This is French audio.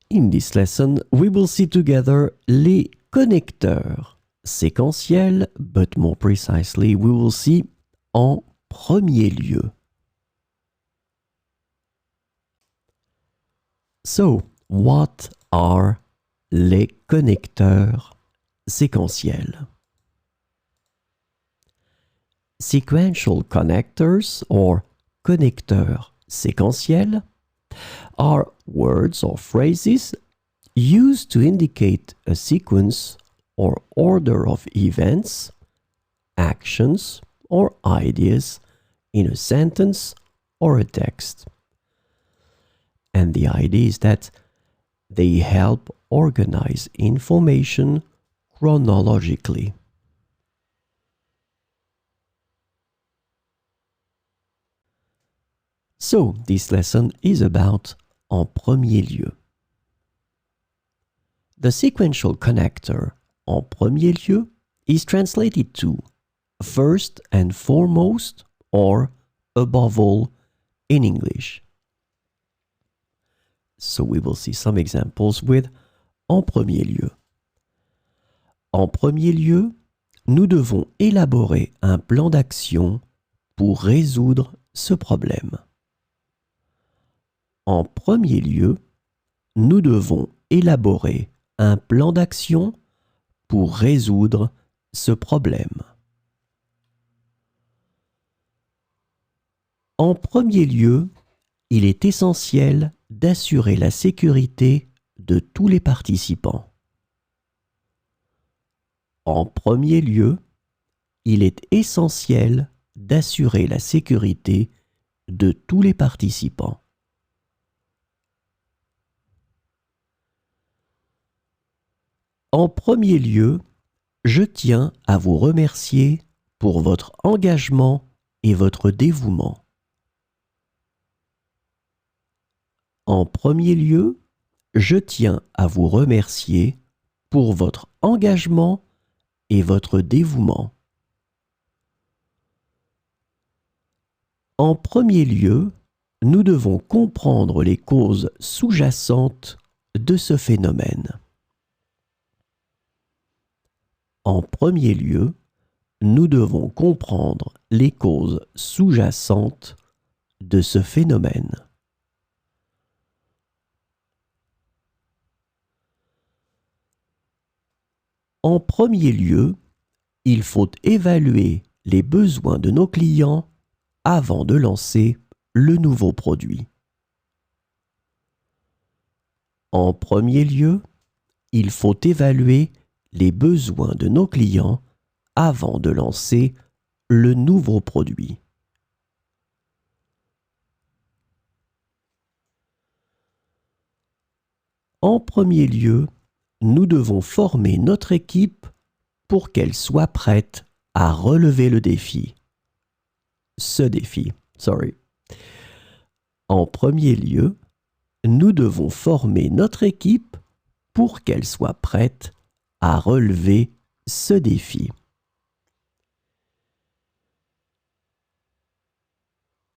In this lesson, we will see together les connecteurs séquentiels, but more precisely, we will see en premier lieu. So, what are les connecteurs séquentiels? Sequential connectors, or connecteurs séquentiels, are words or phrases used to indicate a sequence or order of events, actions, or ideas in a sentence or a text. And the idea is that they help organize information chronologically. So, this lesson is about en premier lieu. The sequential connector en premier lieu is translated to first and foremost or above all in English. So we will see some examples with en premier lieu. En premier lieu, nous devons élaborer un plan d'action pour résoudre ce problème. En premier lieu, nous devons élaborer un plan d'action pour résoudre ce problème. En premier lieu, il est essentiel d'assurer la sécurité de tous les participants. En premier lieu, il est essentiel d'assurer la sécurité de tous les participants. En premier lieu, je tiens à vous remercier pour votre engagement et votre dévouement. En premier lieu, je tiens à vous remercier pour votre engagement et votre dévouement. En premier lieu, nous devons comprendre les causes sous-jacentes de ce phénomène. En premier lieu, nous devons comprendre les causes sous-jacentes de ce phénomène. En premier lieu, il faut évaluer les besoins de nos clients avant de lancer le nouveau produit. En premier lieu, il faut évaluer les besoins de nos clients avant de lancer le nouveau produit. En premier lieu, nous devons former notre équipe pour qu'elle soit prête à relever le défi. Ce défi, En premier lieu, nous devons former notre équipe pour qu'elle soit prête à relever ce défi.